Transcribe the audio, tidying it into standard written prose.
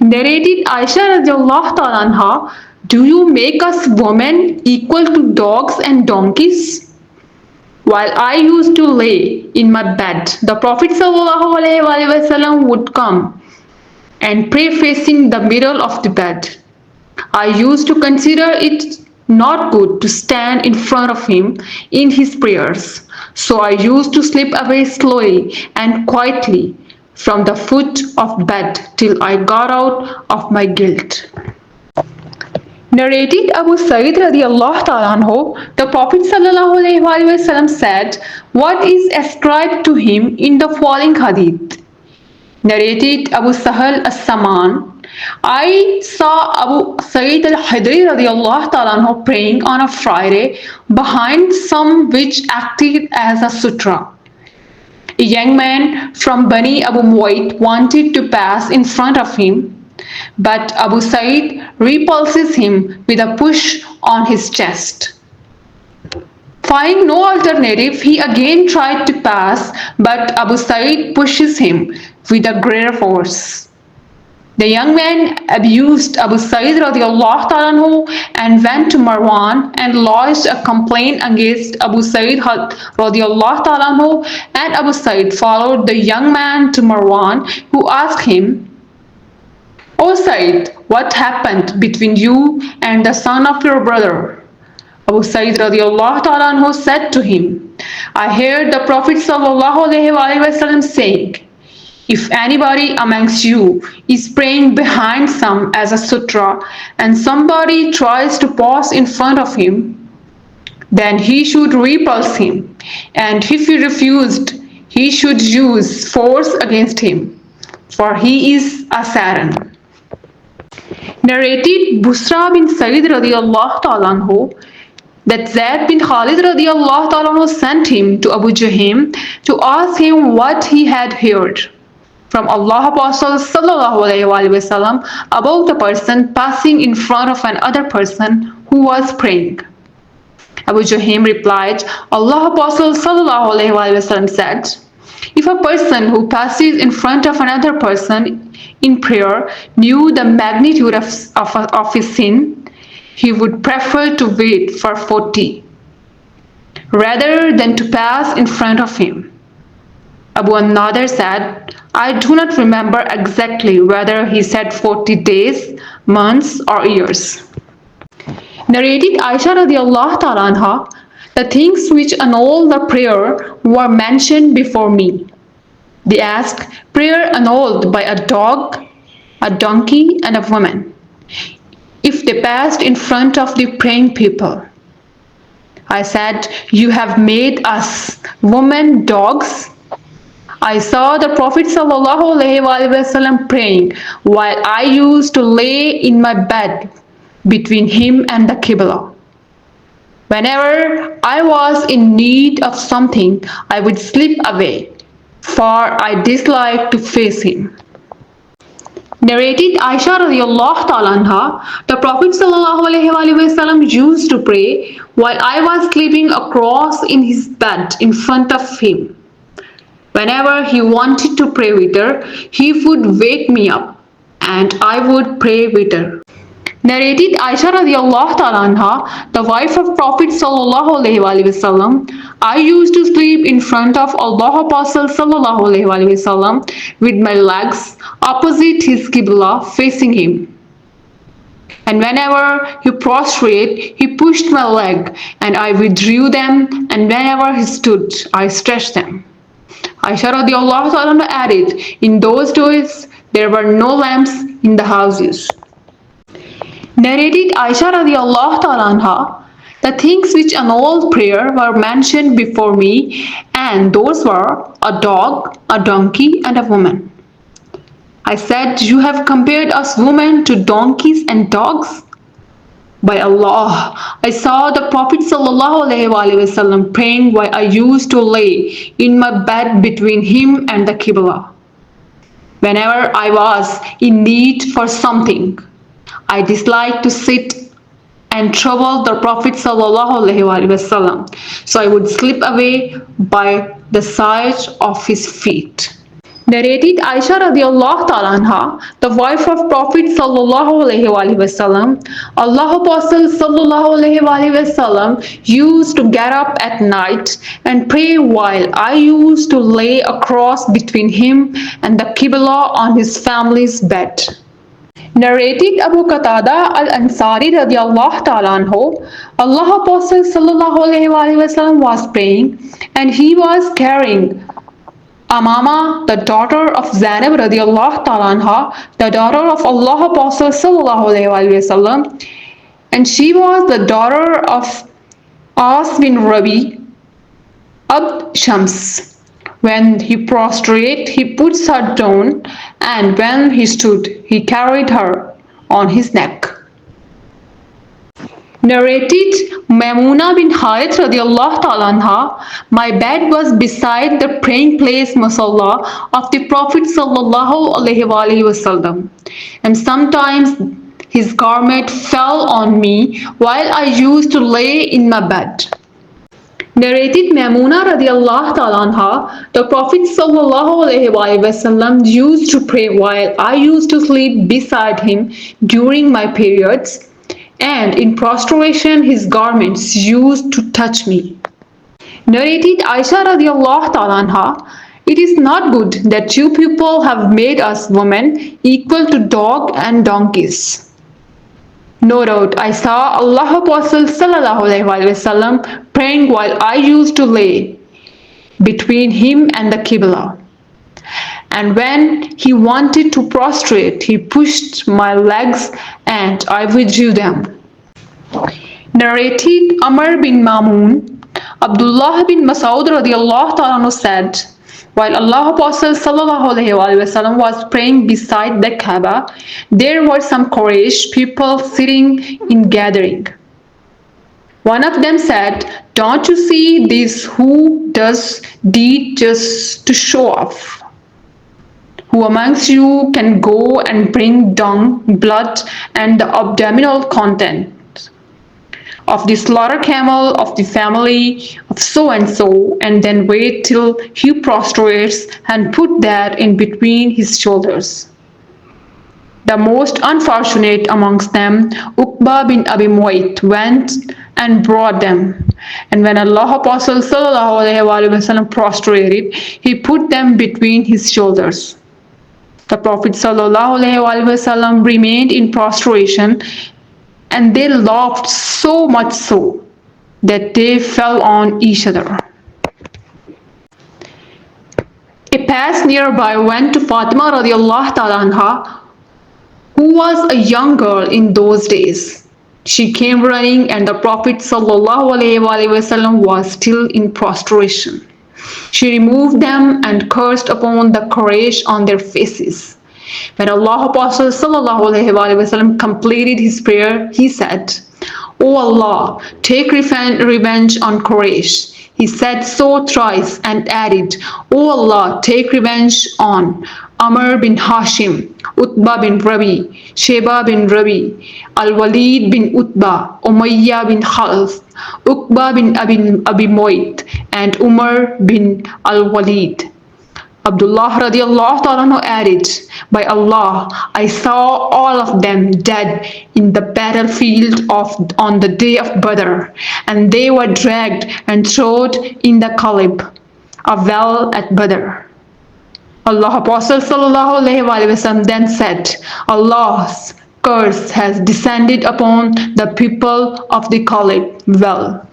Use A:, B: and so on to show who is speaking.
A: Narrated Aisha radiallahu ta'ala anha, do you make us women equal to dogs and donkeys? While I used to lay in my bed, the Prophet ﷺ would come and pray facing the middle of the bed. I used to consider it not good to stand in front of him in his prayers, so I used to slip away slowly and quietly from the foot of bed till I got out of my guilt. Narrated Abu Sa'id radiallahu ta'ala anhu, the Prophet sallallahu alaihi wasallam said, what is ascribed to him in the following hadith. Narrated Abu Sahal as-Saman, I saw Abu Sa'id al-Khudri radiallahu ta'ala anhu praying on a Friday behind some which acted as a sutra. A young man from Bani Abu Muwait wanted to pass in front of him, but Abu Sa'id repulses him with a push on his chest. Finding no alternative, he again tried to pass, but Abu Sa'id pushes him with a greater force. The young man abused Abu Sa'id radiallahu ta'ala anhu and went to Marwan and lodged a complaint against Abu Sa'id radiallahu ta'ala anhu, and Abu Sa'id followed the young man to Marwan, who asked him, O Sa'id, what happened between you and the son of your brother? Abu Sa'id radiallahu ta'ala anhu said to him, I heard the Prophet sallallahu alaihi wasallam saying, if anybody amongst you is praying behind some as a sutra and somebody tries to pass in front of him, then he should repulse him, and if he refused, he should use force against him, for he is a Satan. Narrated Busra bin Sa'id radiallahu ta'ala anhu, that Zayd bin Khalid radiallahu ta'ala anhu sent him to Abu Jahim to ask him what he had heard from Allah Apostle sallallahu alaihi wasallam about a person passing in front of another person who was praying. Abu Jahim replied, Allah Apostle sallallahu alaihi wasallam said, if a person who passes in front of another person in prayer knew the magnitude of his sin, he would prefer to wait for 40 rather than to pass in front of him. Abu An-Nadir said, I do not remember exactly whether he said 40 days, months or years. Narrated Aisha radiallahu ta'ala anha, the things which annul the prayer were mentioned before me. They asked, prayer annulled by a dog, a donkey and a woman, if they passed in front of the praying people. I said, you have made us women dogs. I saw the Prophet ﷺ praying while I used to lay in my bed between him and the Qibla. Whenever I was in need of something, I would slip away, for I disliked to face him. Narrated Aisha radiallahu ta'ala anha, the Prophet ﷺ used to pray while I was sleeping across in his bed in front of him. Whenever he wanted to pray with her, he would wake me up and I would pray with her. Narrated Aisha radiallahu ta'ala anha, the wife of Prophet sallallahu alaihi wasallam, I used to sleep in front of Allah Apostle sallallahu alaihi wasallam with my legs opposite his Qibla facing him. And whenever he prostrate, he pushed my leg and I withdrew them, and whenever he stood, I stretched them. Aisha radiallahu ta'ala added, in those days there were no lamps in the houses. Narrated Aisha radiallahu ta'ala anha, the things which annulled prayer were mentioned before me, and those were a dog, a donkey and a woman. I said, you have compared us women to donkeys and dogs? By Allah, I saw the Prophet ﷺ praying while I used to lay in my bed between him and the Qibla. Whenever I was in need for something, I disliked to sit and trouble the Prophet ﷺ, so I would slip away by the side of his feet. Narrated Aisha radiallahu ta'ala anha, the wife of Prophet sallallahu alaihi wasallam, Allah Apostle sallallahu alaihi wasallam used to get up at night and pray while I used to lay across between him and the Qibla on his family's bed. Narrated Abu Qatada al-Ansari radiallahu ta'ala anhu, Allah Apostle sallallahu alaihi wasallam was praying and he was carrying Amama, the daughter of Zainab radiallahu ta'ala anha, the daughter of Allah Apostle sallallahu alaihi wasallam, and she was the daughter of As bin Rabi Abd Shams. When he prostrate, he puts her down, and when he stood, he carried her on his neck. Narrated Maimuna bin Harith radiallahu ta'ala anha, my bed was beside the praying place musalla of the Prophet sallallahu alaihi wasallam, and sometimes his garment fell on me while I used to lay in my bed. Narrated Maimuna radiallahu ta'ala anha, the Prophet sallallahu alaihi wasallam used to pray while I used to sleep beside him during my periods, and in prostration his garments used to touch me. Narrated Aisha radiallahu ta'ala anha, it is not good that you people have made us women equal to dog and donkeys. No doubt I saw Allah Apostle sallallahu alaihi wasallam praying while I used to lay between him and the Qibla. And when he wanted to prostrate, he pushed my legs and I withdrew them. Narrated Amr bin Mamun, Abdullah bin Mas'ud radiallahu ta'ala said, while Allah Apostle sallallahu alaihi wasallam was praying beside the Kaaba, there were some Quraysh people sitting in gathering. One of them said, don't you see this who does deed just to show off? Who amongst you can go and bring dung, blood, and the abdominal content of the slaughter camel of the family of so and then wait till he prostrates and put that in between his shoulders? The most unfortunate amongst them, Uqba bin Abi Mu'ayt, went and brought them. And when Allah Apostle sallallahu alaihi wasallam prostrated, he put them between his shoulders. The Prophet ﷺ remained in prostration, and they laughed so much so that they fell on each other. A pass nearby went to Fatima radiallahu ta'ala anha, who was a young girl in those days. She came running, and the Prophet ﷺ was still in prostration. She removed them and cursed upon the Quraysh on their faces. When Allah Apostle sallallahu alaihi wasallam completed his prayer, he said, O Allah, take revenge on Quraysh. He said so thrice and added, O Allah, take revenge on Amr bin Hashim, Utbah bin Rabi, Sheba bin Rabi, Al-Walid bin Utbah, Umayyah bin Khalaf, Uqba bin Abi Mu'ayt, and Umar bin Al-Walid. Abdullah radiallahu ta'ala added, by Allah, I saw all of them dead in the battlefield on the day of Badr, and they were dragged and thrown in the Qalib, a well at Badr. Allah Apostle sallallahu alaihi wasallam then said, Allah's curse has descended upon the people of the Qalib well.